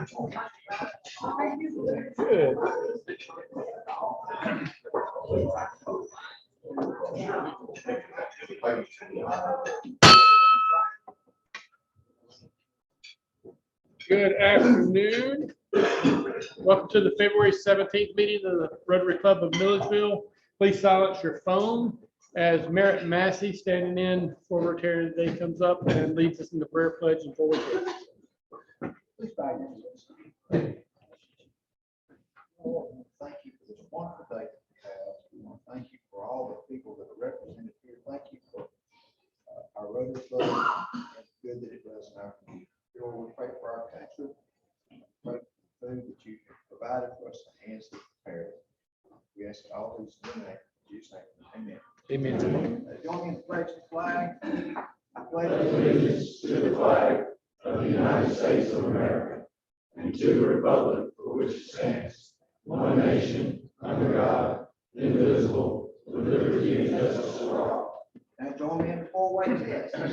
Good. Good afternoon. Welcome to the February 17th meeting of the Rotary Club of Milledgeville. Please silence your phone as Merritt Massey, standing in for Rotary today, comes up and leads us in the prayer pledge and forward. Thank you for this wonderful day that we have. We want to thank you for all the people that are represented here. Thank you for our Rotary Club and the good that it does in our community. Lord, we pray for our country. Pray for the food that you provided for us, the hands that prepared. We ask all these in your name, in Jesus' name. Amen. Amen. Join me in praise the flag. I pledge allegiance to the flag of the United States of America and to the republic for which it stands, one nation, under God, indivisible, with liberty and justice for all. Now join me in the four-way test. Of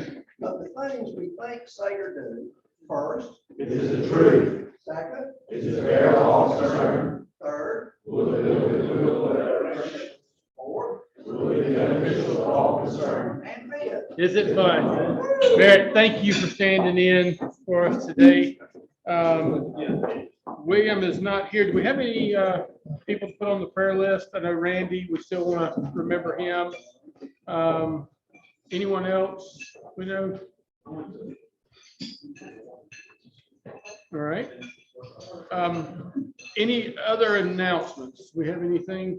the things we think, say, or do, first, It is the truth. second, It is bear all concern. third, Will it will direction. fourth, Will it be beneficial to all concerned. and fifth. Is it fun? Merritt, thank you for standing in for us today. William is not here. Do we have any people to put on the prayer list? I know Randy, we still want to remember him. Anyone else we know? All right. Any other announcements? Do we have anything?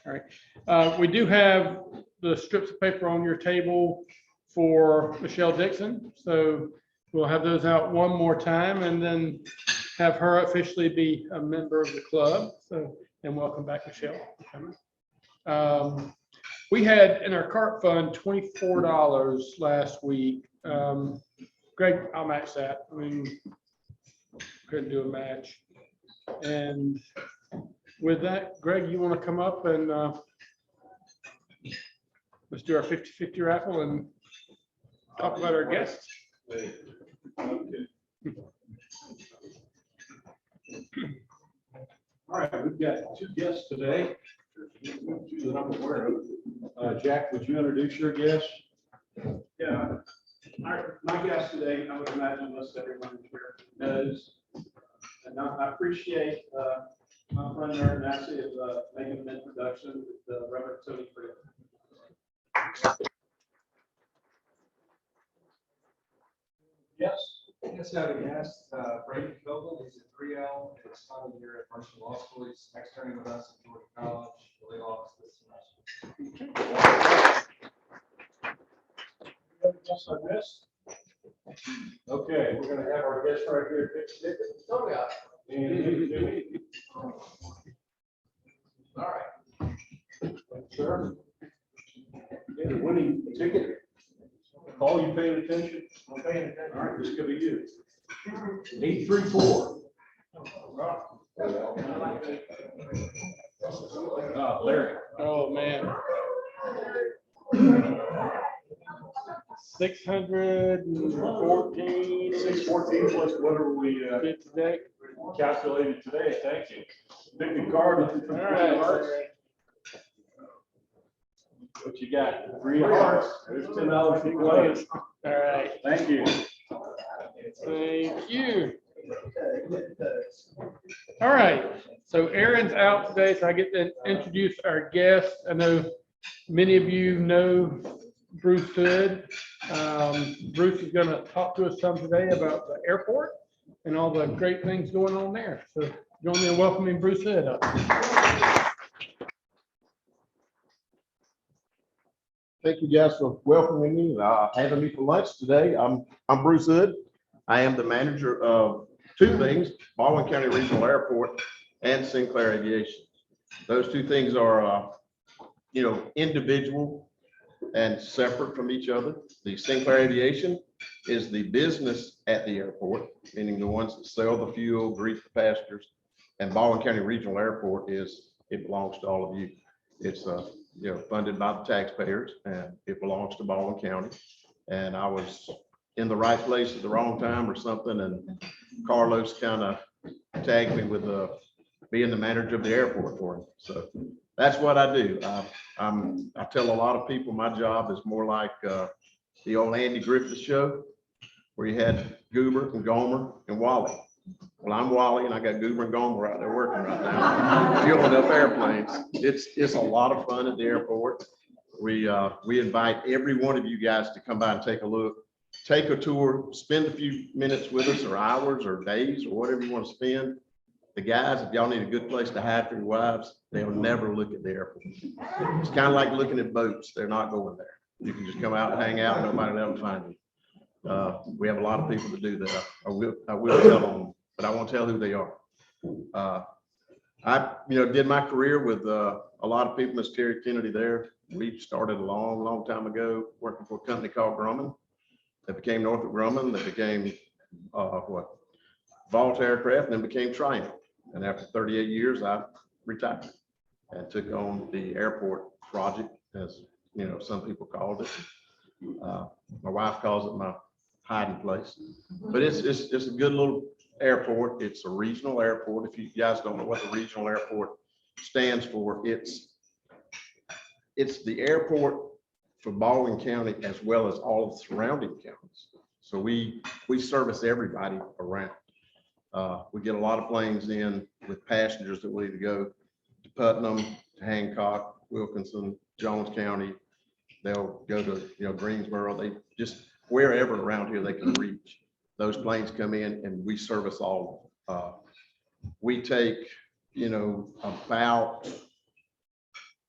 All right. We do have the strips of paper on your table for Michelle Dixon. So we'll have those out one more time and then have her officially be a member of the club. So, and welcome back, Michelle. We had in our cart fund $24 last week. Greg, I'll match that. I mean, couldn't do a match. And with that, Greg, you want to come up and let's do our 50-50 raffle and talk about our guests. All right, we've got two guests today that I'm aware of. Jack, would you introduce your guest? Yeah, my guest today, I would imagine most everyone here knows, and I appreciate my friend Merritt Massey of making an introduction with Reverend Tony Freeman. Yes. Yes, I have a guest, Brady Coble. He's a 3L in his final year at Mercer Law School. He's externing with us at Georgia College, the late August this semester. Yes, I missed. Okay, we're gonna have our guest right here. Oh, yeah. And All right. sir, get a winning ticket. Paul, you paying attention? I'm paying attention. All right, this could be you. 834. Larry. Oh, man. 614. 614 plus whatever we Today. calculated today. Thank you. Pick the card. All right. What you got? 3 hearts. There's $10 for playing. All right. Thank you. Thank you. All right. So Aaron's out today, so I get to introduce our guest. I know many of you know Bruce Hood. Bruce is going to talk to us some today about the airport and all the great things going on there. So join me in welcoming Bruce Hood up. Thank you guys for welcoming me, having me for lunch today. I'm Bruce Hood. I am the manager of two things, Baldwin County Regional Airport and Sinclair Aviation. Those two things are, individual and separate from each other. The Sinclair Aviation is the business at the airport, meaning the ones that sell the fuel, greet the passengers. And Baldwin County Regional Airport it belongs to all of you. It's funded by the taxpayers, and it belongs to Baldwin County. And I was in the right place at the wrong time or something, and Carlos kind of tagged me with being the manager of the airport for him. So that's what I do. I tell a lot of people my job is more like the old Andy Griffith show, where you had Goober and Gomer and Wally. Well, I'm Wally, and I got Goober and Gomer out there working right now, fueling up airplanes. It's a lot of fun at the airport. We invite every one of you guys to come by and take a look, take a tour, spend a few minutes with us, or hours, or days, or whatever you want to spend. The guys, if y'all need a good place to hide for your wives, they'll never look at the airport. It's kind of like looking at boats. They're not going there. You can just come out and hang out. Nobody will ever find you. We have a lot of people that do that. I will tell them, but I won't tell who they are. I did my career with a lot of people. Miss Terry Kennedy there. We started a long, long time ago working for a company called Grumman. That became Northrop Grumman. That became Vault Aircraft, and then became Triumph. And after 38 years, I retired and took on the airport project, as some people called it. My wife calls it my hiding place, but it's a good little airport. It's a regional airport. If you guys don't know what the regional airport stands for, it's the airport for Baldwin County as well as all of the surrounding counties. So we service everybody around. We get a lot of planes in with passengers that will either go to Putnam, to Hancock, Wilkinson, Jones County. They'll go to Greensboro. They just wherever around here they can reach. Those planes come in and we service all of them. We take about,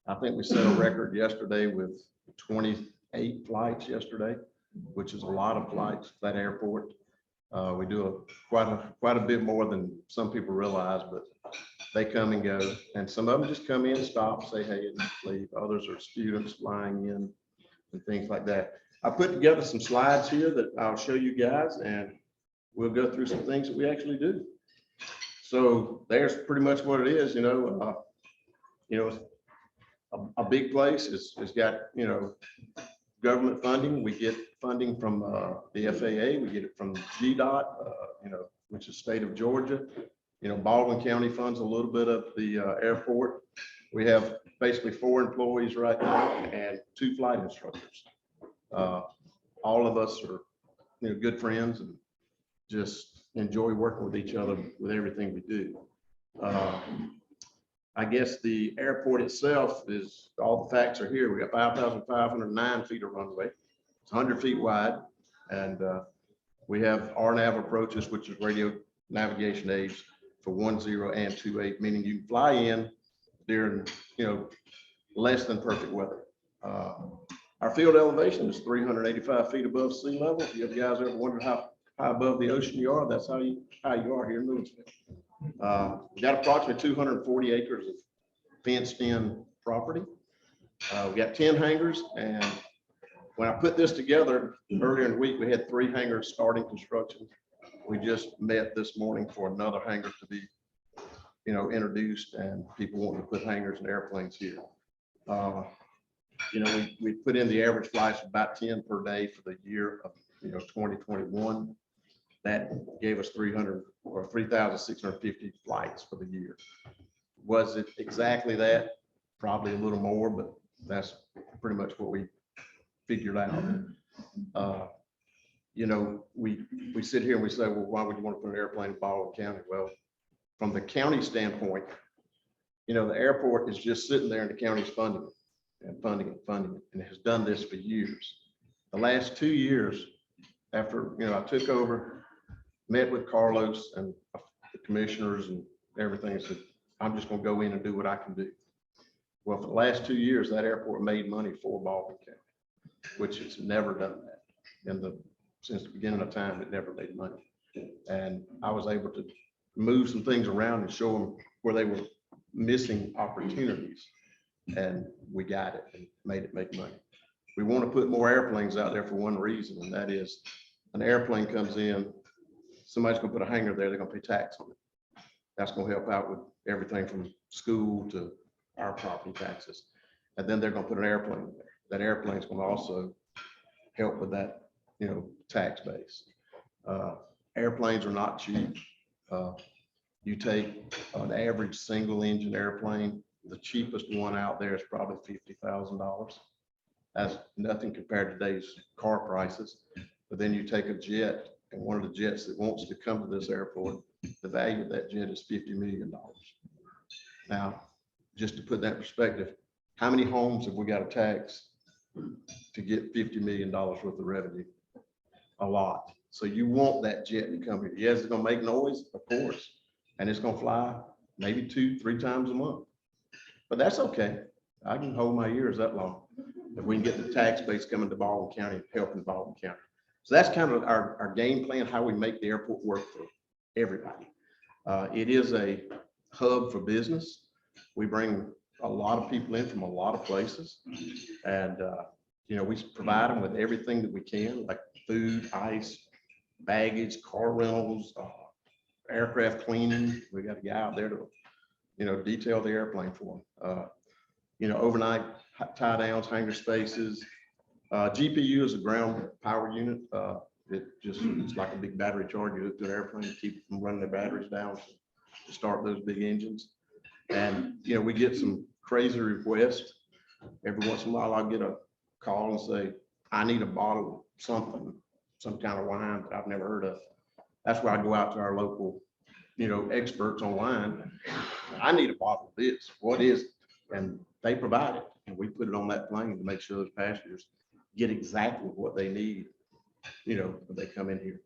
I think we set a record yesterday with 28 flights yesterday, which is a lot of flights to that airport. We do quite a bit more than some people realize, but they come and go, and some of them just come in, stop, say hey, and leave. Others are students flying in and things like that. I put together some slides here that I'll show you guys, and we'll go through some things that we actually do. So there's pretty much what it is. A big place is got government funding. We get funding from the FAA. We get it from GDOT, which is state of Georgia. Baldwin County funds a little bit of the airport. We have basically 4 employees right now and 2 flight instructors. All of us are good friends and just enjoy working with each other with everything we do. I guess the airport itself is, all the facts are here. We got 5,509 feet of runway. It's 100 feet wide. And we have RNAV approaches, which is radio navigation aids for 10 and 28, meaning you can fly in during, less than perfect weather. Our field elevation is 385 feet above sea level. If you guys ever wondered how high above the ocean you are, that's how you are here in Milledgeville. We got approximately 240 acres of fenced in property. We got 10 hangars, and when I put this together earlier in the week, we had 3 hangars starting construction. We just met this morning for another hangar to be, introduced, and people wanting to put hangars and airplanes here. We put in the average flights of about 10 per day for the year of 2021. That gave us 3,650 flights for the year. Was it exactly that? Probably a little more, but that's pretty much what we figured out. We sit here and we say, well, why would you want to put an airplane in Baldwin County? Well, from the county standpoint, the airport is just sitting there and the county's funding it and funding it, and has done this for years. The last 2 years, after I took over, met with Carlos and the commissioners and everything, and said, I'm just going to go in and do what I can do. Well, for the last 2 years, that airport made money for Baldwin County, which it's never done that. Since the beginning of time, it never made money. And I was able to move some things around and show them where they were missing opportunities. And we got it and made it make money. We want to put more airplanes out there for one reason, and that is an airplane comes in, somebody's going to put a hangar there, they're going to pay tax on it. That's going to help out with everything from school to our property taxes. And then they're going to put an airplane there. That airplane's going to also help with that tax base. Airplanes are not cheap. You take an average single engine airplane, the cheapest one out there is probably $50,000. That's nothing compared to today's car prices. But then you take a jet, and one of the jets that wants to come to this airport, the value of that jet is $50 million. Now, just to put that in perspective, how many homes have we got to tax to get $50 million worth of revenue? A lot. So you want that jet to come here. Yes, it's gonna make noise, of course, and it's gonna fly maybe 2-3 times a month. But that's okay. I can hold my ears that long if we can get the tax base coming to Baldwin County and helping Baldwin County. So that's kind of our game plan, how we make the airport work for everybody. It is a hub for business. We bring a lot of people in from a lot of places, and we provide them with everything that we can, like food, ice, baggage, car rentals, aircraft cleaning. We got a guy out there to detail the airplane for them. Overnight tie downs, hangar spaces. GPU is a ground power unit. It's like a big battery charge. You hook to an airplane to keep them running their batteries down to start those big engines. And, we get some crazy requests. Every once in a while, I'll get a call and say, I need a bottle of something, some kind of wine that I've never heard of. That's why I go out to our local, experts on wine. I need a bottle of this. What is it? And they provide it. And we put it on that plane to make sure those passengers get exactly what they need, when they come in here.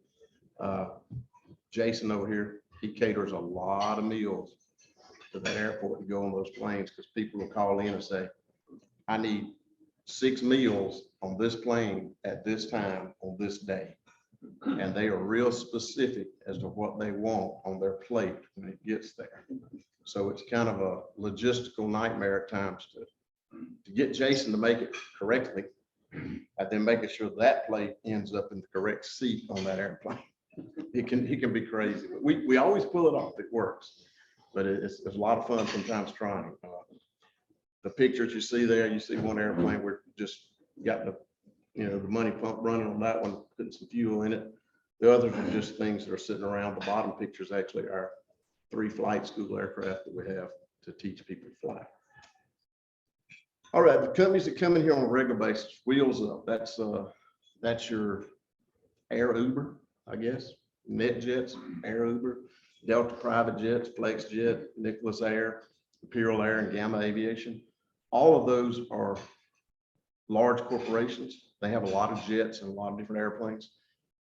Jason over here, he caters a lot of meals to that airport to go on those planes, because people will call in and say, I need 6 meals on this plane at this time on this day. And they are real specific as to what they want on their plate when it gets there. So it's kind of a logistical nightmare at times to get Jason to make it correctly, and then making sure that plate ends up in the correct seat on that airplane. He can be crazy, but we always pull it off. It works, but it's a lot of fun sometimes trying. The pictures you see there, you see one airplane, we're just got the money pump running on that one, putting some fuel in it. The others are just things that are sitting around. The bottom pictures actually are 3 flight school aircraft that we have to teach people to fly. All right, the companies that come in here on a regular basis, Wheels Up, that's your Air Uber, I guess. NetJets, Air Uber, Delta Private Jets, FlexJet, Nicholas Air, Imperial Air, and Gamma Aviation. All of those are large corporations. They have a lot of jets and a lot of different airplanes,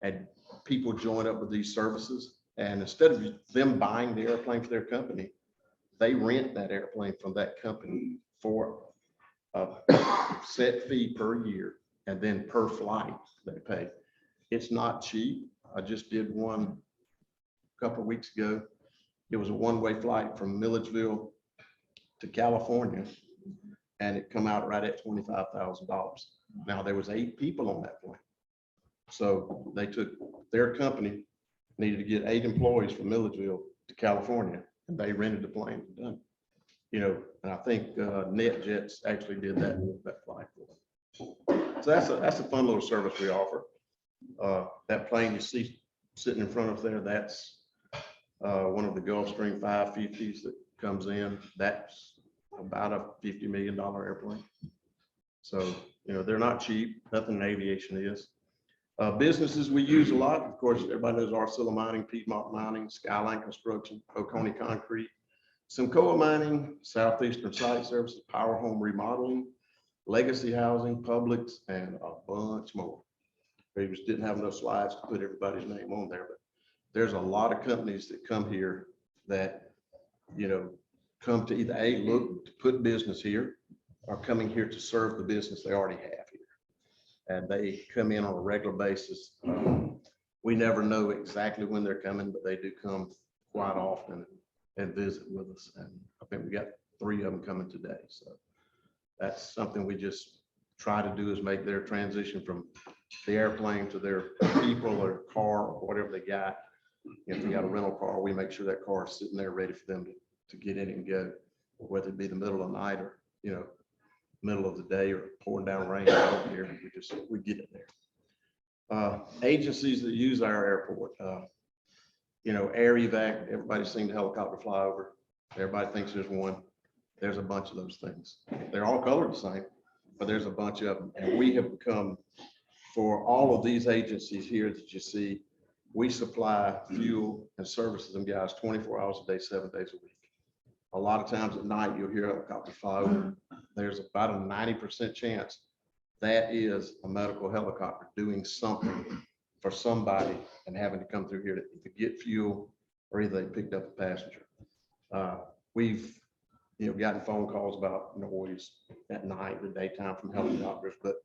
and people join up with these services. And instead of them buying the airplane for their company, they rent that airplane from that company for a set fee per year, and then per flight they pay. It's not cheap. I just did one a couple of weeks ago. It was a one-way flight from Milledgeville to California, and it come out right at $25,000. Now there was 8 people on that plane. So they took their company, needed to get 8 employees from Milledgeville to California, and they rented the plane and done. And I think NetJets actually did that flight for them. So that's a fun little service we offer. That plane you see sitting in front of there, that's one of the Gulfstream 550s that comes in. That's about a $50 million airplane. So, they're not cheap. Nothing in aviation is. Businesses we use a lot, of course, everybody knows Arcilla Mining, Piedmont Mining, Skyline Construction, Oconee Concrete, Simcoa Mining, Southeastern Site Services, Power Home Remodeling, Legacy Housing, Publix, and a bunch more. We just didn't have enough slides to put everybody's name on there, but there's a lot of companies that come here that, come to either look to put business here, or coming here to serve the business they already have here. And they come in on a regular basis. We never know exactly when they're coming, but they do come quite often and visit with us. And I think we got 3 of them coming today. So that's something we just try to do, is make their transition from the airplane to their people or car or whatever they got. If they got a rental car, we make sure that car is sitting there ready for them to get in and go, whether it be the middle of the night or, middle of the day or pouring down rain. We get it there. Agencies that use our airport, air evac, everybody's seen the helicopter fly over. Everybody thinks there's one. There's a bunch of those things. They're all colored the same, but there's a bunch of them. And we have become, for all of these agencies here that you see, we supply fuel and services them guys 24 hours a day, 7 days a week. A lot of times at night, you'll hear helicopters fly over. There's about a 90% chance that is a medical helicopter doing something for somebody and having to come through here to get fuel, or either they picked up a passenger. We've gotten phone calls about noise at night or daytime from helicopters, but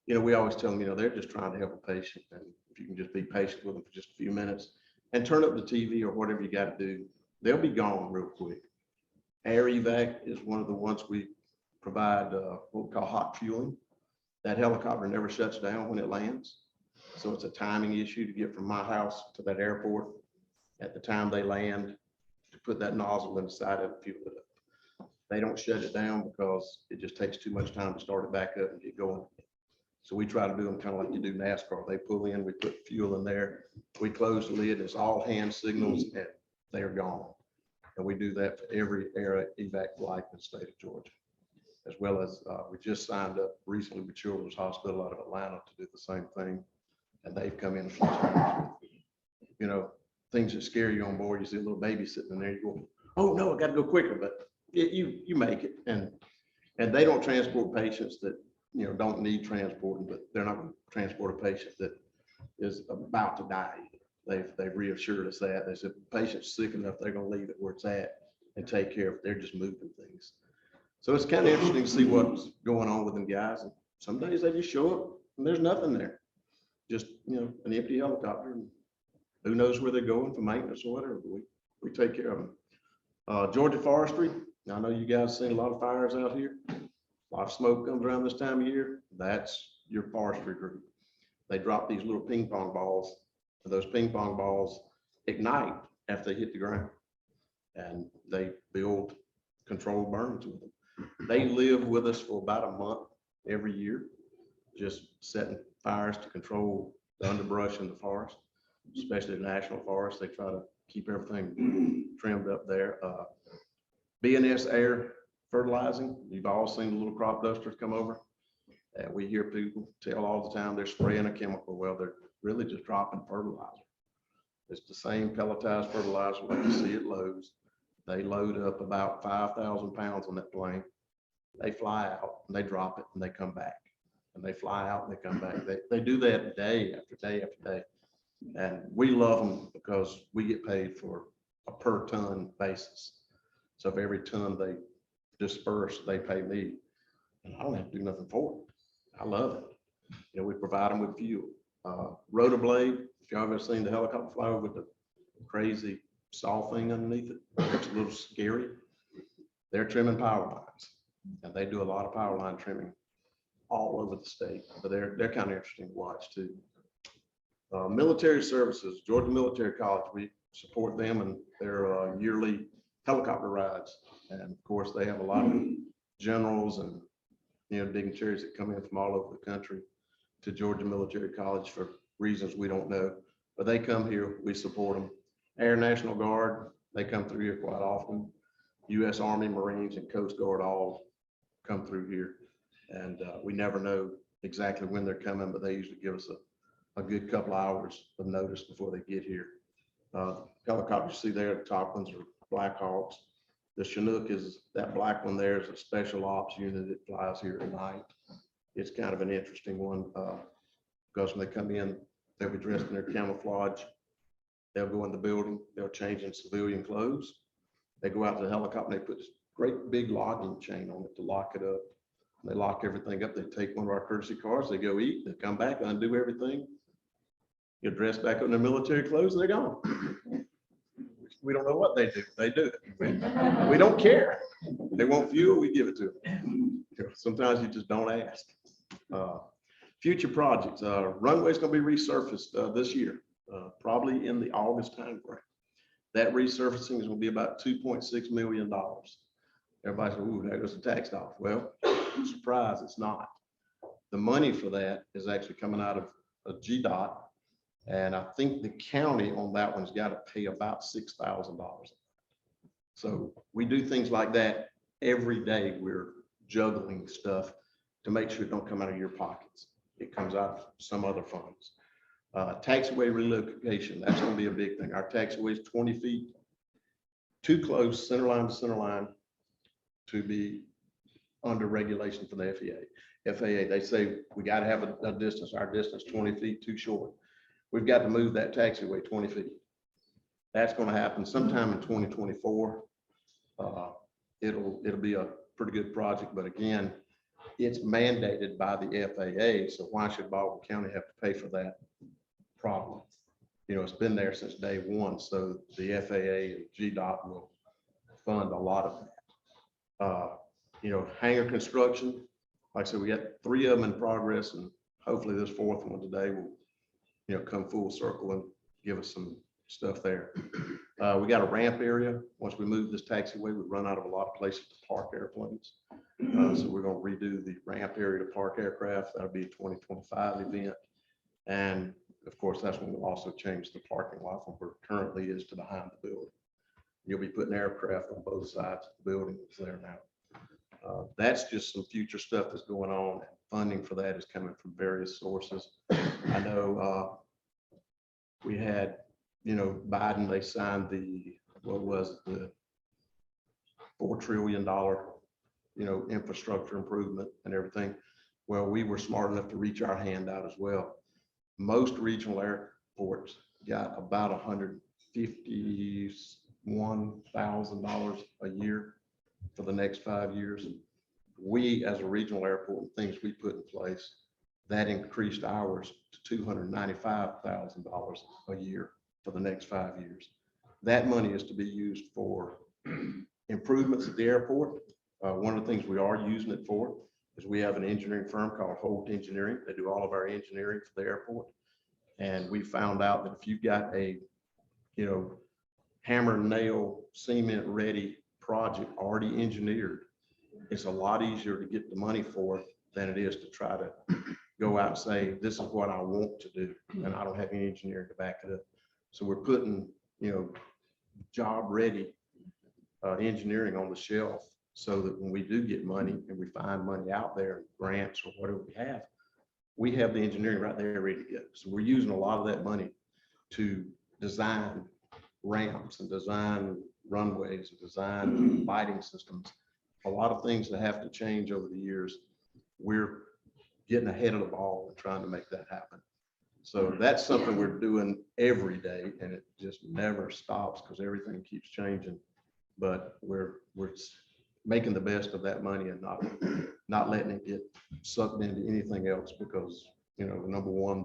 we always tell them, they're just trying to help a patient, and if you can just be patient with them for just a few minutes and turn up the TV or whatever you got to do, they'll be gone real quick. Air evac is one of the ones we provide what we call hot fueling. That helicopter never shuts down when it lands. So it's a timing issue to get from my house to that airport at the time they land, to put that nozzle inside of it, fuel it up. They don't shut it down because it just takes too much time to start it back up and get going. So we try to do them kind of like you do NASCAR. They pull in, we put fuel in there, we close the lid, it's all hand signals, and they're gone. And we do that for every air evac flight in the state of Georgia. As well as we just signed up recently with Children's Hospital out of Atlanta to do the same thing. And they've come in a few times with, things that scare you on board. You see a little baby sitting in there, you go, oh no, I got to go quicker, but you make it. And they don't transport patients that, don't need transporting, but they're not going to transport a patient that is about to die. They've reassured us that. They said, the patient's sick enough, they're going to leave it where it's at and take care of it. They're just moving things. So it's kind of interesting to see what's going on with them guys. And some days they just show up and there's nothing there. Just, an empty helicopter. And who knows where they're going for maintenance or whatever. But we take care of them. Georgia Forestry. I know you guys seen a lot of fires out here. A lot of smoke comes around this time of year. That's your forestry group. They drop these little ping pong balls. And those ping pong balls ignite after they hit the ground. And they build controlled burns with them. They live with us for about a month every year, just setting fires to control the underbrush in the forest, especially the national forest. They try to keep everything trimmed up there. B&S Air Fertilizing, you've all seen the little crop dusters come over. And we hear people tell all the time they're spraying a chemical. Well, they're really just dropping fertilizer. It's the same pelletized fertilizer like you see at Lowe's. They load up about 5,000 pounds on that plane. They fly out and they drop it and they come back. And they fly out and they come back. They do that day after day after day. And we love them because we get paid for a per ton basis. So if every ton they disperse, they pay me. And I don't have to do nothing for it. I love it. We provide them with fuel. Rotor blade, if y'all ever seen the helicopter fly over with the crazy saw thing underneath it, it's a little scary. They're trimming power lines, and they do a lot of power line trimming all over the state, but they're kind of interesting to watch too. Military services, Georgia Military College, we support them and their yearly helicopter rides. And of course, they have a lot of generals and dignitaries that come in from all over the country to Georgia Military College for reasons we don't know, but they come here, we support them. Air National Guard, they come through here quite often. U.S. Army, Marines, and Coast Guard all come through here. And we never know exactly when they're coming, but they usually give us a good couple hours of notice before they get here. Helicopters you see there, the top ones are Black Hawks. The Chinook is, that black one there is a special ops unit that flies here at night. It's kind of an interesting one because when they come in, they'll be dressed in their camouflage. They'll go in the building, they'll change in civilian clothes. They go out to the helicopter and they put this great big locking chain on it to lock it up. They lock everything up. They take one of our courtesy cars, they go eat, they come back, undo everything. You're dressed back up in their military clothes and they're gone. We don't know what they do. They do it. We don't care. They want fuel, we give it to them. Sometimes you just don't ask. Future projects, runway's gonna be resurfaced this year, probably in the August timeframe. That resurfacing is gonna be about $2.6 million. Everybody says, ooh, there goes the tax dollars. Well, surprise, it's not. The money for that is actually coming out of a GDOT. And I think the county on that one's got to pay about $6,000. So we do things like that every day. We're juggling stuff to make sure it don't come out of your pockets. It comes out of some other funds. Taxiway relocation, that's going to be a big thing. Our taxiway is 20 feet too close, center line to center line, to be under regulation for the FAA. They say we got to have a distance, our distance 20 feet too short. We've got to move that taxiway 20 feet. That's going to happen sometime in 2024. It'll be a pretty good project, but again, it's mandated by the FAA. So why should Baldwin County have to pay for that problem? You know, it's been there since day one. So the FAA and GDOT will fund a lot of that. You know, hangar construction, like I said, we got 3 of them in progress, and hopefully this 4th one today will, you know, come full circle and give us some stuff there. We got a ramp area. Once we move this taxiway, we run out of a lot of places to park airplanes. So we're going to redo the ramp area to park aircraft. That'll be a 2025 event. And of course, that's when we'll also change the parking lot from where it currently is to behind the building. You'll be putting aircraft on both sides of the building that's there now. That's just some future stuff that's going on. Funding for that is coming from various sources. I know we had, you know, Biden, they signed the, what was it, the $4 trillion, you know, infrastructure improvement and everything. Well, we were smart enough to reach our hand out as well. Most regional airports got about $151,000 a year for the next 5 years. We, as a regional airport, things we put in place, that increased ours to $295,000 a year for the next 5 years. That money is to be used for improvements at the airport. One of the things we are using it for is we have an engineering firm called Holt Engineering. They do all of our engineering for the airport. And we found out that if you've got a, you know, hammer, nail, cement ready project already engineered, it's a lot easier to get the money for it than it is to try to go out and say, this is what I want to do, and I don't have any engineering to back it up. So we're putting, you know, job ready engineering on the shelf, so that when we do get money and we find money out there, grants or whatever we have the engineering right there ready to go. So we're using a lot of that money to design ramps and design runways and design lighting systems. A lot of things that have to change over the years. We're getting ahead of the ball and trying to make that happen. So that's something we're doing every day, and it just never stops because everything keeps changing. But we're making the best of that money and not letting it get sucked into anything else, because, you know, number one,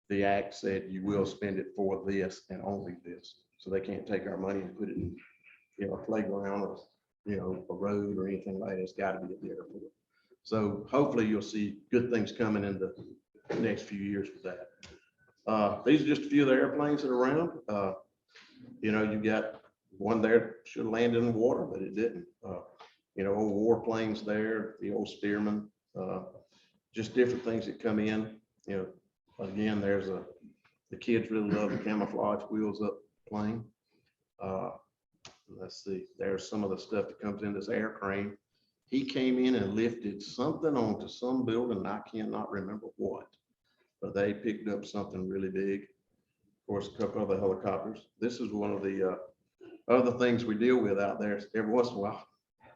the act said you will spend it for this and only this. So they can't take our money and put it in, you know, a playground or, you know, a road or anything like that. It's got to be at the airport. So hopefully you'll see good things coming in the next few years with that. These are just a few of the airplanes that are around. You know, you got one there, should have landed in the water, but it didn't. You know, old warplanes there, the old Stearman, just different things that come in. You know, again, there's the kids really love the camouflage wheels up plane. Let's see, there's some of the stuff that comes in this air crane. He came in and lifted something onto some building, and I cannot remember what, but they picked up something really big. Of course, a couple of the helicopters. This is one of the other things we deal with out there. Every once in a while,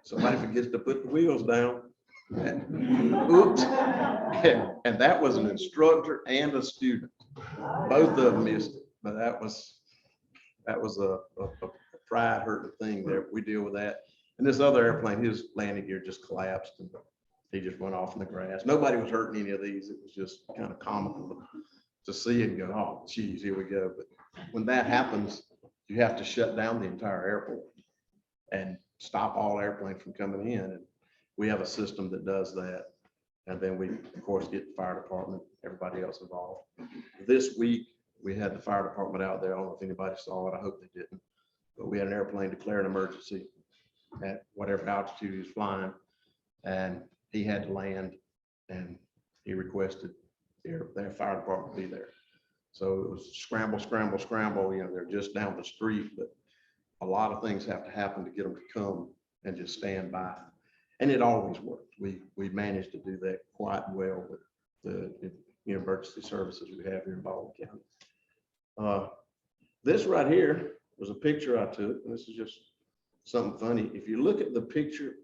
somebody forgets to put the wheels down. And, oops. And that was an instructor and a student. Both of them missed it, but that was a pride hurting thing there. We deal with that. And this other airplane, his landing gear just collapsed and he just went off in the grass. Nobody was hurting any of these. It was just kind of comical to see it and go, oh, geez, here we go. But when that happens, you have to shut down the entire airport and stop all airplanes from coming in. And we have a system that does that. And then we, of course, get the fire department, everybody else involved. This week, we had the fire department out there. I don't know if anybody saw it. I hope they didn't. But we had an airplane declare an emergency at whatever altitude he was flying. And he had to land, and he requested their fire department be there. So it was scramble, scramble, scramble, you know, they're just down the street, but a lot of things have to happen to get them to come and just stand by. And it always worked. We managed to do that quite well with the emergency services we have here in Baldwin County. This right here was a picture I took, and this is just something funny. If you look at the picture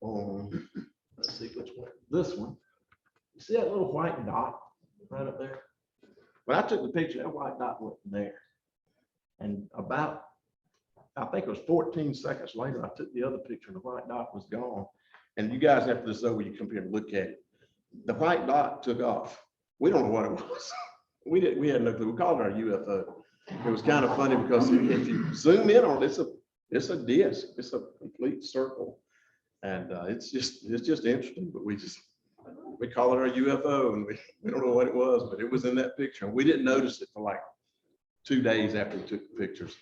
on, let's see which one, this one, you see that little white dot right up there? When I took the picture, that white dot wasn't there. And about, I think it was 14 seconds later, I took the other picture and the white dot was gone. And you guys, after this over, you come here and look at it. The white dot took off. We don't know what it was. We had no clue. We called it our UFO. It was kind of funny because if you zoom in on it, it's a disc. It's a complete circle. And it's just interesting, but we call it our UFO, and we don't know what it was, but it was in that picture. And we didn't notice it for like 2 days after we took the pictures.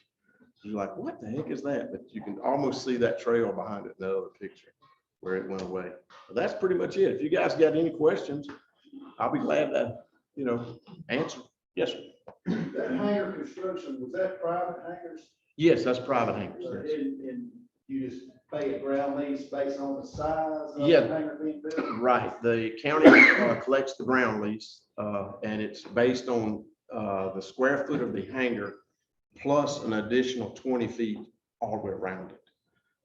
You're like, what the heck is that? But you can almost see that trail behind it in the other picture where it went away. But that's pretty much it. If you guys got any questions, I'll be glad to, answer. Yes, sir. That hangar construction, was that private hangars? Yes, that's private hangars. Yes. And you just pay a ground lease based on the size of Yeah. the hangar being built? Right. The county collects the ground lease, and it's based on the square foot of the hangar plus an additional 20 feet all the way around it.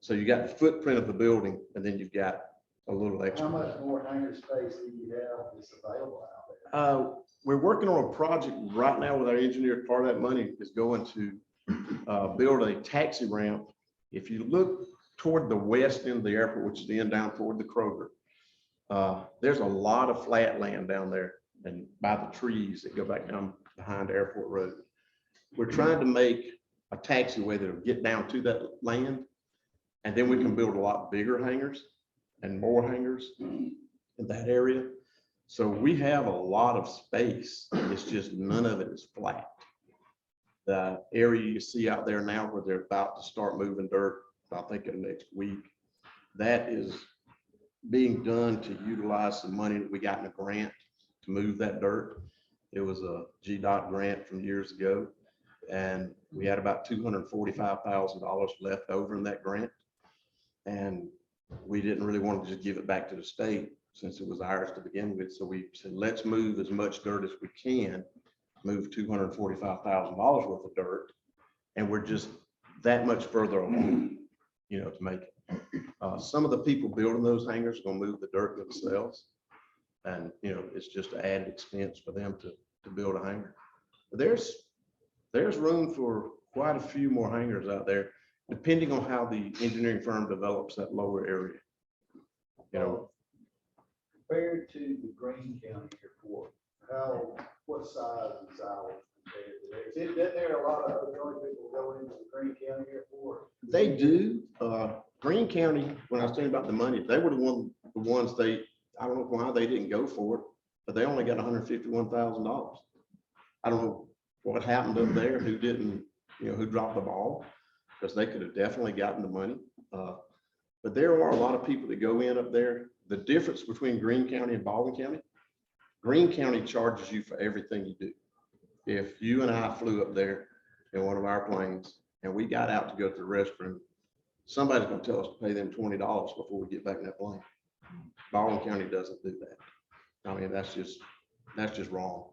So you got the footprint of the building, and then you've got a little extra. How much more hangar space do you have that's available out there? We're working on a project right now with our engineer. Part of that money is going to build a taxi ramp. If you look toward the west end of the airport, which is the end down toward the Kroger, there's a lot of flat land down there and by the trees that go back down behind Airport Road. We're trying to make a taxiway that'll get down to that land, and then we can build a lot bigger hangars and more hangars in that area. So we have a lot of space. It's just none of it is flat. The area you see out there now where they're about to start moving dirt, I think in the next week, that is being done to utilize some money that we got in a grant to move that dirt. It was a GDOT grant from years ago, and we had about $245,000 left over in that grant. And we didn't really want to just give it back to the state since it was ours to begin with. So we said, let's move as much dirt as we can, move $245,000 worth of dirt. And we're just that much further along, to make it. Some of the people building those hangars are going to move the dirt themselves. And, it's just an added expense for them to build a hangar. But there's room for quite a few more hangars out there, depending on how the engineering firm develops that lower area. Compared to the Greene County Airport, what size is ours compared to theirs? Isn't there a lot of other people going into the Greene County Airport? They do. Greene County, when I was talking about the money, they were the ones I don't know why they didn't go for it, but they only got $151,000. I don't know what happened up there, who didn't, who dropped the ball, because they could have definitely gotten the money. But there are a lot of people that go in up there. The difference between Greene County and Baldwin County, Greene County charges you for everything you do. If you and I flew up there in one of our planes and we got out to go to the restroom, somebody's going to tell us to pay them $20 before we get back in that plane. Baldwin County doesn't do that. I mean, that's just wrong.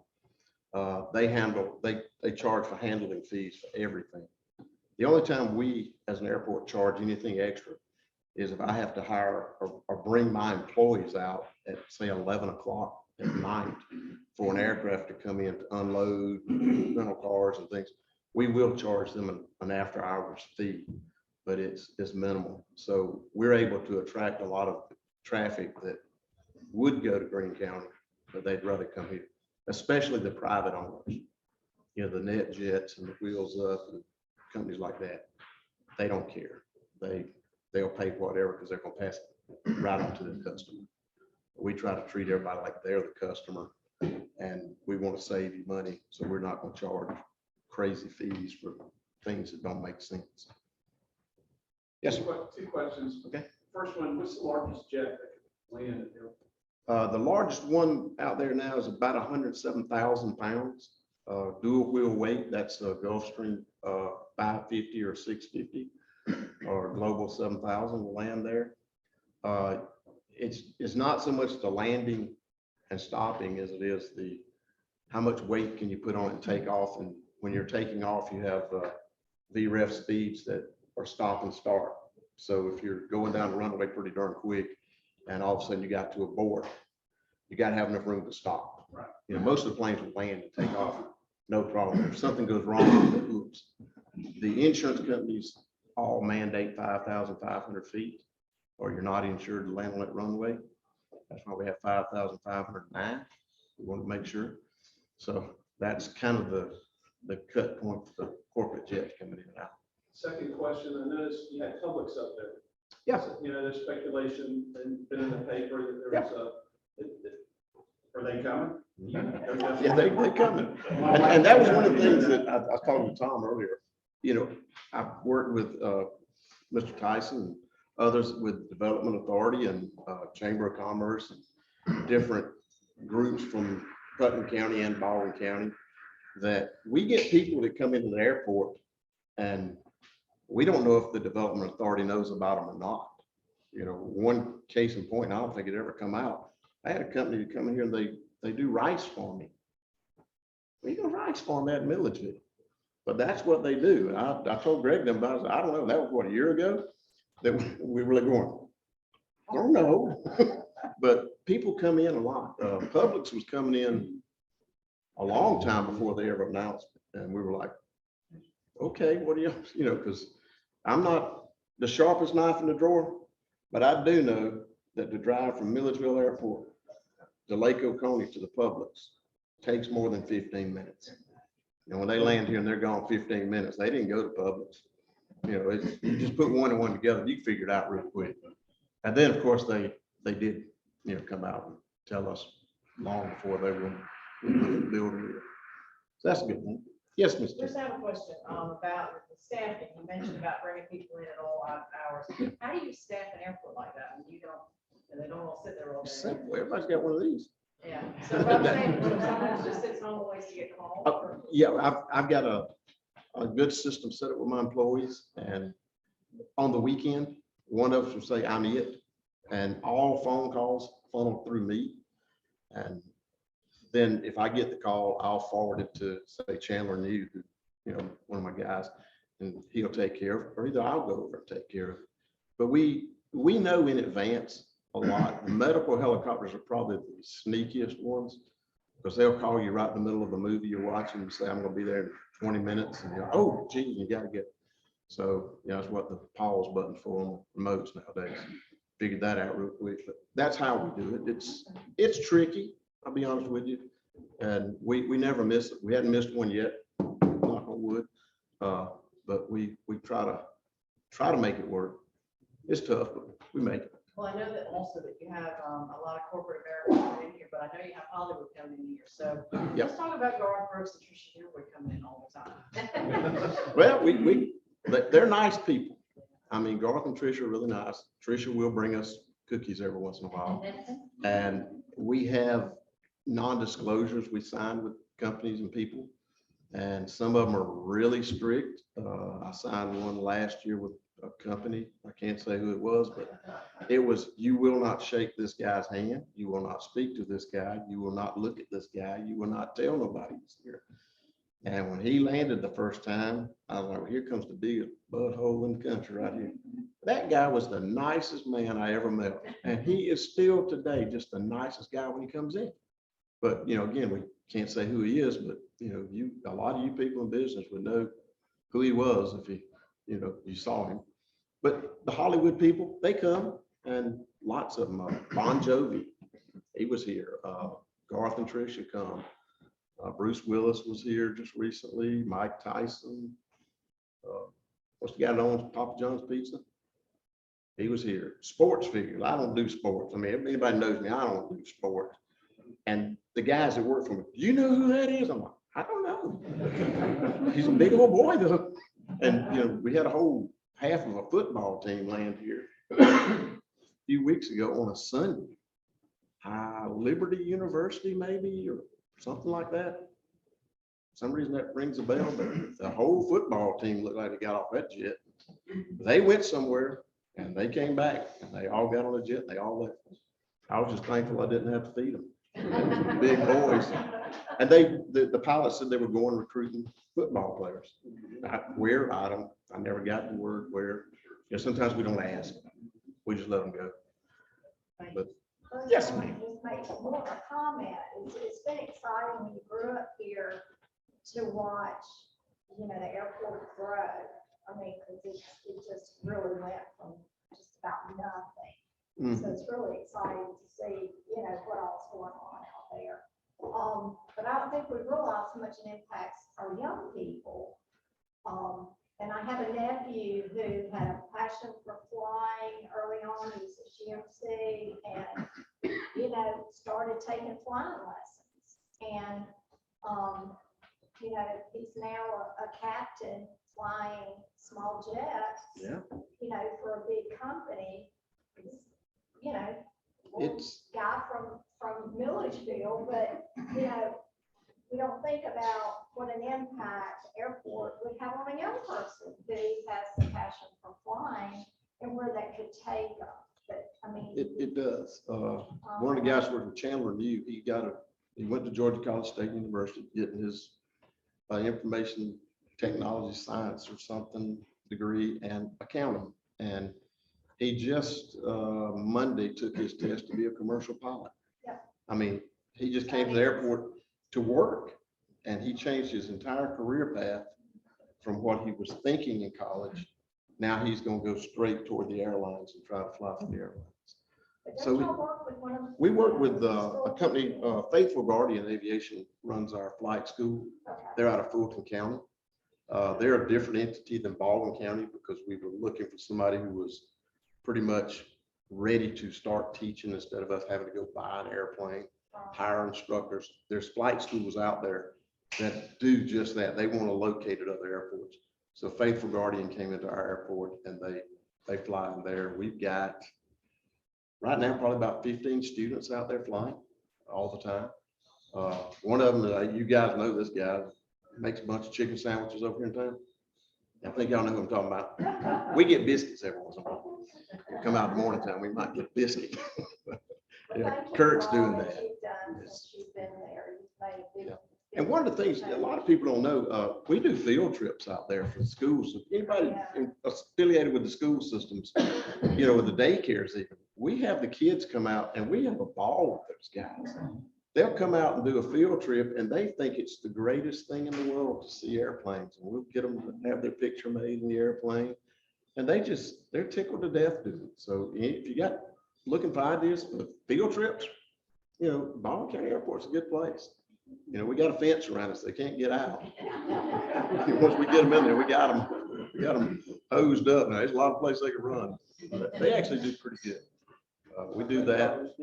They charge for handling fees for everything. The only time we as an airport charge anything extra is if I have to hire or bring my employees out at say 11 o'clock at night for an aircraft to come in to unload rental cars and things. We will charge them an after hours fee, but it's minimal. So we're able to attract a lot of traffic that would go to Greene County, but they'd rather come here, especially the private owners. The NetJets and the Wheels Up and companies like that. They don't care. They'll pay whatever because they're going to pass it right on to the customer. We try to treat everybody like they're the customer, and we want to save you money, so we're not going to charge crazy fees for things that don't make sense. Yes, sir. Two questions. Okay. First one, what's the largest jet that could land at the airport? The largest one out there now is about 107,000 pounds. Dual wheel weight, that's a Gulfstream 550 or 650 or Global 7,000 will land there. It's not so much the landing and stopping as it is how much weight can you put on it and take off. And when you're taking off, you have VREF speeds that are stop and start. So if you're going down the runway pretty darn quick and all of a sudden you got to abort, you got to have enough room to stop. Right. You know, most of the planes will land and take off, no problem. If something goes wrong, oops. The insurance companies all mandate 5,500 feet, or you're not insured to land on that runway. That's why we have 5,509. We want to make sure. So that's kind of the cut point for the corporate jets coming in and out. Second question, I noticed you had Publix up there. Yeah. You know, there's speculation and been in the paper that there was are they coming? Yeah, they coming. And that was one of the things that I was talking to Tom earlier. You know, I've worked with Mr. Tyson and others with Development Authority and Chamber of Commerce and different groups from Putnam County and Baldwin County, that we get people that come into the airport and we don't know if the Development Authority knows about them or not. You know, one case in point, I don't think it ever come out. I had a company come in here and they do rice farming. We do rice farm at Milledgeville, but that's what they do. And I told Greg them about it. I don't know, that was what, a year ago that we were really going, I don't know. But people come in a lot. Publix was coming in a long time before they ever announced it. And we were like, okay, what do you know, because I'm not the sharpest knife in the drawer, but I do know that the drive from Milledgeville Airport to Lake Oconee to the Publix takes more than 15 minutes. And when they land here and they're gone 15 minutes, they didn't go to Publix. You know, you just put one and one together, you figure it out real quick. And then, of course, they did, you know, come out and tell us long before they were building it. So that's a good thing. Yes, Mr. Just have a question about the staffing. You mentioned about bringing people in at all odd hours. How do you staff an airport like that? And they don't all sit there all day. Simple. Everybody's got one of these. Yeah. So what I'm saying, when someone just sits home and waits to get called. or- Yeah, I've got a good system set up with my employees, and on the weekend, one of us will say, I'm it. And all phone calls funnel through me. And then if I get the call, I'll forward it to, say, Chandler New, who, you know, one of my guys, and he'll take care of it, or either I'll go over and take care of it. But we know in advance a lot. The medical helicopters are probably the sneakiest ones, because they'll call you right in the middle of a movie you're watching and say, I'm gonna be there in 20 minutes, and you're like, oh, geez, you gotta get. So, you know, that's what the pause button for on remotes nowadays. Figured that out real quick, but that's how we do it. It's tricky, I'll be honest with you. And we never miss it. We hadn't missed one yet, knock on wood. But we try to make it work. It's tough, but we make it. Well, I know that also that you have a lot of corporate Americans coming in here, but I know you have Hollywood coming in here. So Yep. let's talk about Garth Brooks and Trisha Yearwood coming in all the time. Well, they're nice people. I mean, Garth and Trisha are really nice. Trisha will bring us cookies every once in a while. And we have non-disclosures we sign with companies and people. And some of them are really strict. I signed one last year with a company. I can't say who it was, but it was, you will not shake this guy's hand. You will not speak to this guy. You will not look at this guy. You will not tell nobody he's here. And when he landed the first time, I was like, well, here comes the biggest butthole in the country right here. That guy was the nicest man I ever met. And he is still today just the nicest guy when he comes in. But, you know, again, we can't say who he is, but, you know, a lot of you people in business would know who he was if you saw him. But the Hollywood people, they come, and lots of them. Bon Jovi, he was here. Garth and Trisha come. Bruce Willis was here just recently. Mike Tyson. What's the guy that owns Papa John's Pizza? He was here. Sports figures. I don't do sports. I mean, if anybody knows me, I don't do sports. And the guys that work for me, do you know who that is? I'm like, I don't know. He's a big old boy though. And, you know, we had a whole half of a football team land here a few weeks ago on a Sunday. Liberty University maybe, or something like that. For some reason that rings a bell, but the whole football team looked like they got off that jet. They went somewhere and they came back and they all got on a jet. They all left. I was just thankful I didn't have to feed them. Big boys. And the pilot said they were going recruiting football players. Where, I never got the word where. You know, sometimes we don't ask. We just let them go. But yes, ma'am. Just make more of a comment. It's been exciting when you grew up here to watch, you know, the airport grow. I mean, because it just really went from just about nothing. So it's really exciting to see, you know, what all's going on out there. But I don't think we realize how much it impacts our young people. And I have a nephew who had a passion for flying early on. He was a GMC and, you know, started taking flying lessons. And, you know, he's now a captain flying small jets, yeah, you know, for a big company. You know, it's guy from Milledgeville, but, you know, we don't think about what an impact airport would have on a young person who has the passion for flying and where that could take them. But I mean, it does. One of the guys working Chandler knew he went to Georgia College State University getting his information technology science or something degree and accounting. And he just Monday took his test to be a commercial pilot. Yeah. I mean, he just came to the airport to work and he changed his entire career path from what he was thinking in college. Now he's going to go straight toward the airlines and try to fly for the airlines. So we work with a company, Faithful Guardian Aviation runs our flight school. They're out of Fulton County. They're a different entity than Baldwin County because we were looking for somebody who was pretty much ready to start teaching instead of us having to go buy an airplane, hire instructors. There's flight schools out there that do just that. They want to locate at other airports. So Faithful Guardian came into our airport and they fly in there. We've got right now probably about 15 students out there flying all the time. One of them, you guys know this guy, makes a bunch of chicken sandwiches over here in town. I think y'all know who I'm talking about. We get biscuits every once in a while. We come out in the morning time, we might get a biscuit. Yeah, Kirk's doing that. Yeah. And one of the things a lot of people don't know, we do field trips out there for schools. If anybody affiliated with the school systems, you know, with the daycares even, we have the kids come out and we have a ball with those guys. They'll come out and do a field trip and they think it's the greatest thing in the world to see airplanes. And we'll get them to have their picture made in the airplane. And they're tickled to death doing it. So if you got looking for ideas for field trips, you know, Baldwin County Airport's a good place. You know, we got a fence around us. They can't get out. Once we get them in there, we got them hosed up. Now, there's a lot of places they can run. But they actually do pretty good. We do that.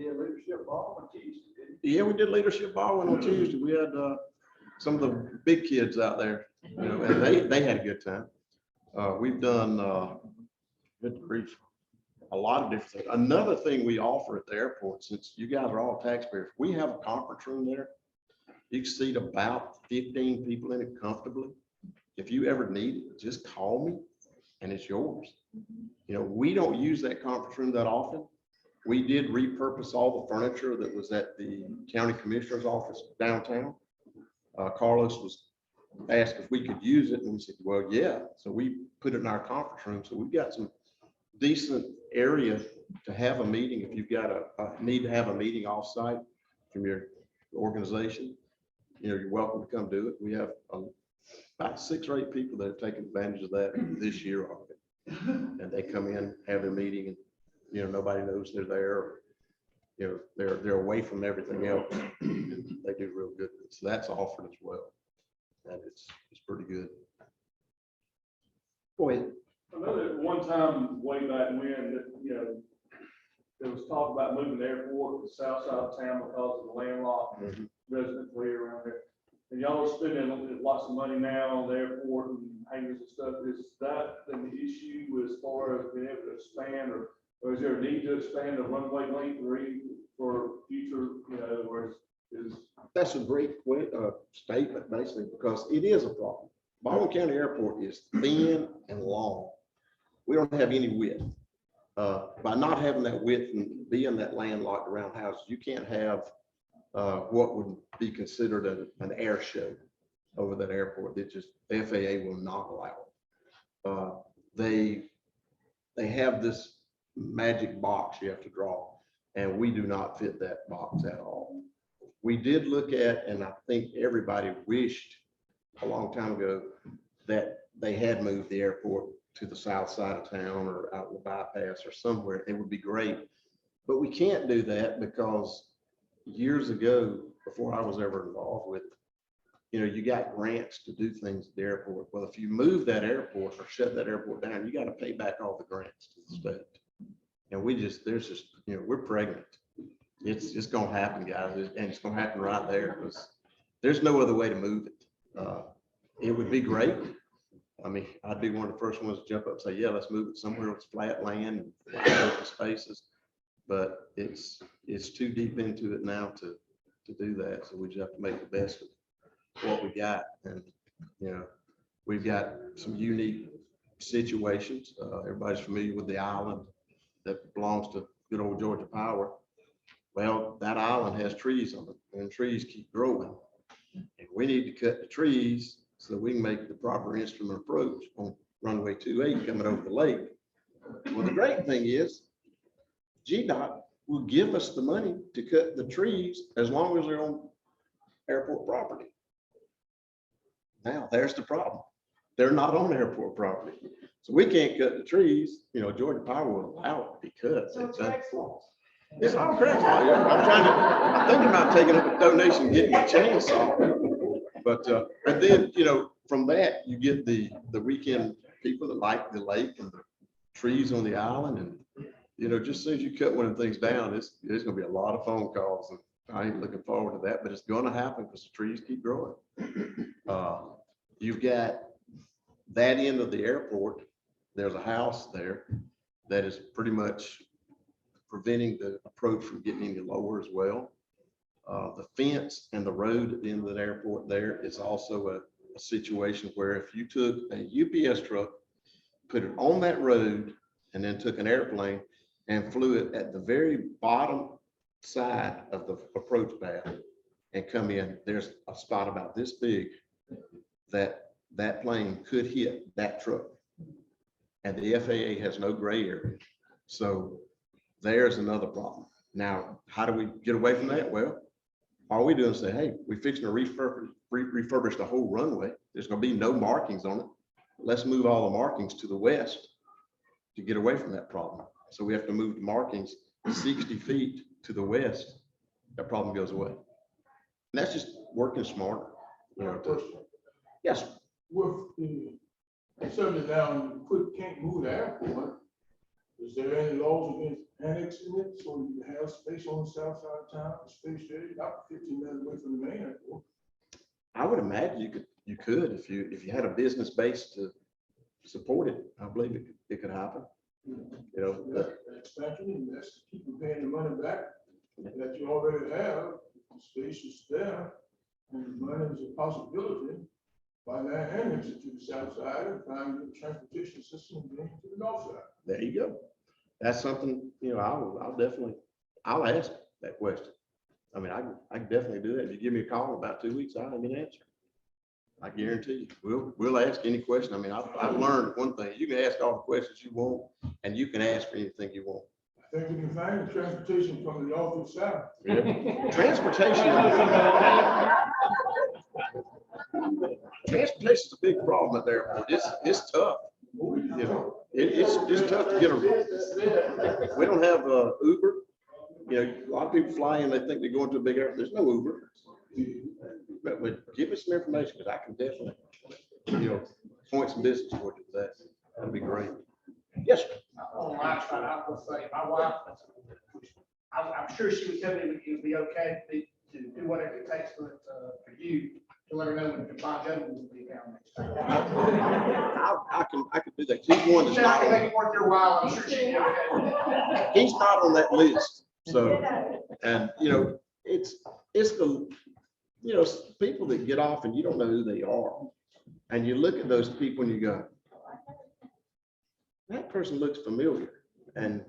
Yeah, we did leadership ball on Tuesday. We had some of the big kids out there, you know, and they had a good time. We've done good grief, a lot of different things. Another thing we offer at the airport, since you guys are all taxpayers, we have a conference room there. You can seat about 15 people in it comfortably. If you ever need it, just call me and it's yours. You know, we don't use that conference room that often. We did repurpose all the furniture that was at the county commissioner's office downtown. Carlos was asked if we could use it and we said, well, yeah. So we put it in our conference room. So we've got some decent area to have a meeting. If you've got a need to have a meeting offsite from your organization, you know, you're welcome to come do it. We have about 6 or 8 people that have taken advantage of that this year already. And they come in, have their meeting, and you know, nobody knows they're there. Or, you know, they're away from everything else. They do real good. So that's offered as well. And it's pretty good. Go ahead. I know that one time way back when, that, you know, there was talk about moving the airport to the south side of town because of the landlocked resident area around there. And y'all are spending lots of money now on the airport and hangars and stuff. Is that an issue as far as being able to expand, or is there a need to expand the runway length or any for future, in other words, is, That's a great statement, basically, because it is a problem. Baldwin County Airport is thin and long. We don't have any width. By not having that width and being that landlocked around houses, you can't have what would be considered an air show over that airport. That just the FAA will not allow it. They have this magic box you have to draw, and we do not fit that box at all. We did look at, and I think everybody wished a long time ago that they had moved the airport to the south side of town or out in the bypass or somewhere. It would be great. But we can't do that because years ago, before I was ever involved with, you got grants to do things at the airport. Well, if you move that airport or shut that airport down, you got to pay back all the grants to the state. And we're pregnant. It's going to happen, guys, and it's going to happen right there because there's no other way to move it. It would be great. I mean, I'd be one of the first ones to jump up and say, yeah, let's move it somewhere with flat land and wide open spaces. But it's too deep into it now to do that. So we just have to make the best of what we got. And, we've got some unique situations. Everybody's familiar with the island that belongs to good old Georgia Power. Well, that island has trees on it, and trees keep growing. And we need to cut the trees so that we can make the proper instrument approach on runway 28 coming over the lake. Well, the great thing is GDOT will give us the money to cut the trees as long as they're on airport property. Now, there's the problem. They're not on airport property. So we can't cut the trees. Georgia Power will allow it to be cut. So it's Craig's fault. It's all correct. I'm thinking about taking up a donation, and getting a chainsaw. But then, from that, you get the weekend people that like the lake and the trees on the island. And, just as soon as you cut one of the things down, there's going to be a lot of phone calls. And I ain't looking forward to that, but it's going to happen because the trees keep growing. You've got that end of the airport. There's a house there that is pretty much preventing the approach from getting any lower as well. The fence and the road at the end of the airport there is also a situation where if you took a UPS truck, put it on that road, and then took an airplane and flew it at the very bottom side of the approach path and come in, there's a spot about this big that plane could hit that truck. And the FAA has no gray area. So there's another problem. Now, how do we get away from that? Well, all we do is say, hey, we're fixing to refurbish the whole runway. There's going to be no markings on it. Let's move all the markings to the west to get away from that problem. So we have to move the markings 60 feet to the west. That problem goes away. And that's just working smarter. Yes. With the shutting down, can't move the airport. Is there any laws against annexing it so you have space on the south side of town, space there, about 15 minutes away from the main airport? I would imagine you could if you had a business base to support it. I believe it could happen. Expansion, and that's to keep you paying the money back that you already have. The space is there, and the money is a possibility. Why not annex it to the south side and find the transportation system to the north side? There you go. That's something, I'll ask that question. I mean, I can definitely do that. If you give me a call in about 2 weeks, I'll have an answer. I guarantee you, we'll ask any question. I mean, I've learned one thing. You can ask all the questions you want, and you can ask for anything you want. I think we can find the transportation from the north to the south. Yeah. Transportation is a big problem at the airport. It's tough. It's just tough to get around. We don't have Uber. A lot of people fly in, they think they're going to a big airport. There's no Uber. But give us some information, because I can definitely, point some business toward you for that. That'd be great. Yes, sir. On my side, I would say, my wife, I'm sure she would tell me it would be okay to do whatever it takes for you to let her know when Bob Jones will be down next time. I can do that. He's one that's not. Make it worth your while. I'm sure she'd be okay. He's not on that list. So, and, it's the, people that get off and you don't know who they are. And you look at those people and you go, that person looks familiar. And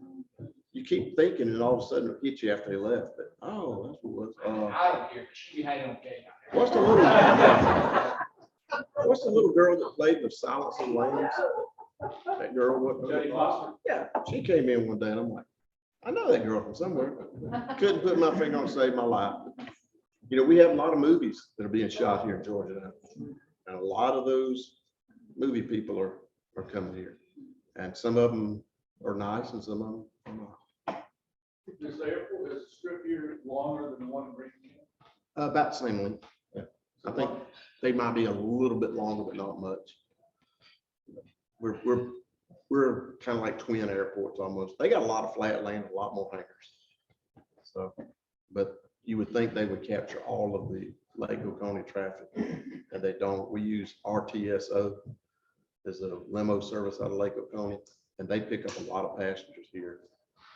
you keep thinking and all of a sudden it'll hit you after they left. But, oh, that's what it was. I don't care, she had it okay. What's the little girl that played the Silence of the Lambs? That girl, what? Jodie Foster? Yeah, she came in one day and I'm like, I know that girl from somewhere. Couldn't put my finger on to save my life. We have a lot of movies that are being shot here in Georgia now. And a lot of those movie people are coming here. And some of them are nice and some of them are not. Is the airport, is the strip here longer than the one in Green? About the same length. Yeah. I think they might be a little bit longer, but not much. We're kind of like twin airports almost. They got a lot of flat land, a lot more hangars. So, but you would think they would capture all of the Lake Oconee traffic, and they don't. We use RTSO as a limo service out of Lake Oconee, and they pick up a lot of passengers here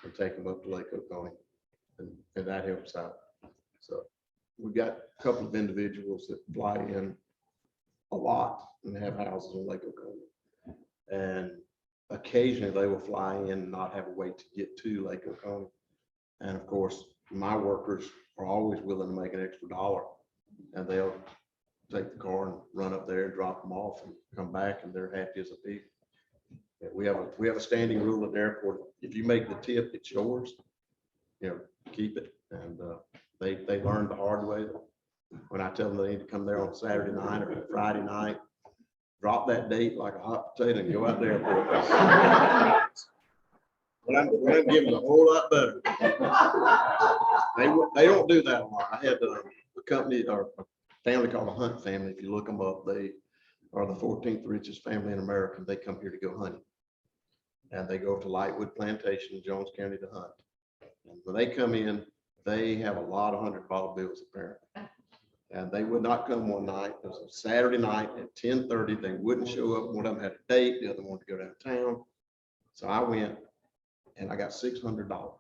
and take them up to Lake Oconee, and that helps out. So we've got a couple of individuals that fly in a lot and have houses in Lake Oconee, and occasionally they will fly in and not have a way to get to Lake Oconee. And of course, my workers are always willing to make an extra $1, and they'll take the car and run up there and drop them off and come back, and they're happy as a pig. Yeah, we have a standing rule at the airport. If you make the tip, it's yours. Keep it. And they learned the hard way. When I tell them they need to come there on Saturday night or Friday night, drop that date like a hot potato and go out there. When I'm giving a whole lot better. They don't do that a lot. I had a company or a family called the Hunt family. If you look them up, they are the 14th richest family in America. They come here to go hunting. And they go to Lightwood Plantation in Jones County to hunt. And when they come in, they have a lot of $100 bills apparently. And they would not come one night. It was a Saturday night at 10:30. They wouldn't show up. One of them had a date. The other wanted to go downtown. So I went and I got $600.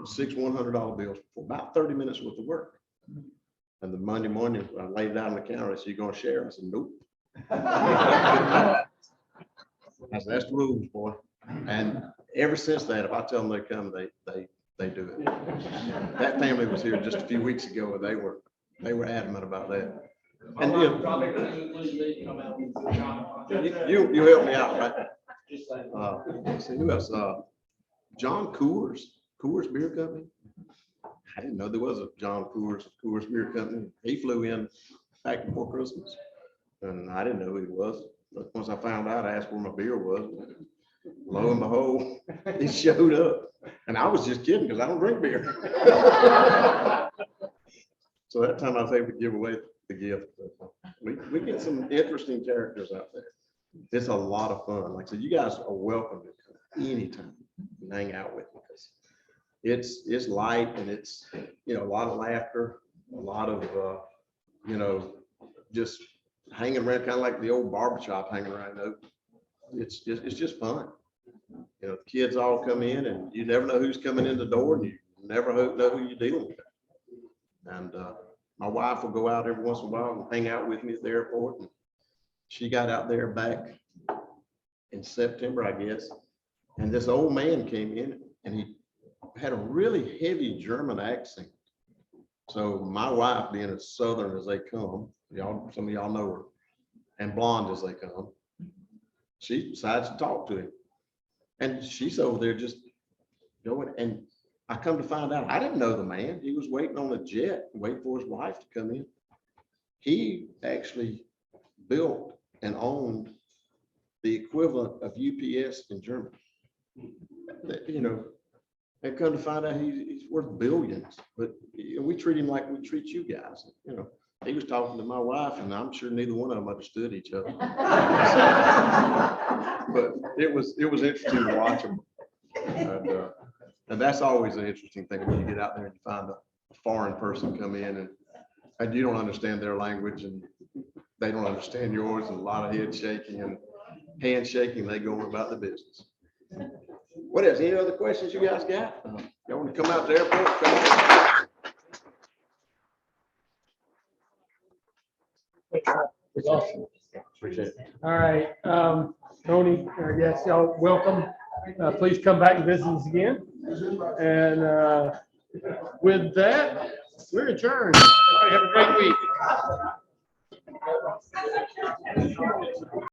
6 $100 bills for about 30 minutes worth of work. And the Monday morning, I laid it out on the counter. I said, "You gonna share?" I said, "Nope." I said, "That's the rules, boy." And ever since that, if I tell them they come, they do it. That family was here just a few weeks ago, and they were adamant about that. And you help me out, right? Let's see, who else? John Coors Beer Company. I didn't know there was a John Coors Beer Company. He flew in back before Christmas, and I didn't know who he was. But once I found out, I asked where my beer was. Lo and behold, he showed up, and I was just kidding because I don't drink beer. So that time I was able to give away the gift. We get some interesting characters out there. It's a lot of fun. Like I said, you guys are welcome to come anytime and hang out with me, because it's light and it's a lot of laughter, a lot of just hanging around, kind of like the old barbershop hanging around. It's just fun. The kids all come in and you never know who's coming in the door, and you never know who you're dealing with. And my wife will go out every once in a while and hang out with me at the airport. And she got out there back in September, I guess. And this old man came in and he had a really heavy German accent. So my wife, being as Southern as they come, some of y'all know her, and blonde as they come, she decides to talk to him. And she's over there just going, and I come to find out, I didn't know the man. He was waiting on a jet, waiting for his wife to come in. He actually built and owned the equivalent of UPS in Germany. And come to find out he's worth billions, but we treat him like we treat you guys. He was talking to my wife, and I'm sure neither one of them understood each other. But it was interesting to watch them. And that's always an interesting thing when you get out there and you find a foreign person come in and you don't understand their language and they don't understand yours, and a lot of head shaking and handshaking. They go about the business. What else? Any other questions you guys got? Y'all want to come out to the airport? Come on. Appreciate it. All right, Tony, I guess y'all welcome. Please come back and visit us again. And with that, we're adjourned. Everybody have a great week.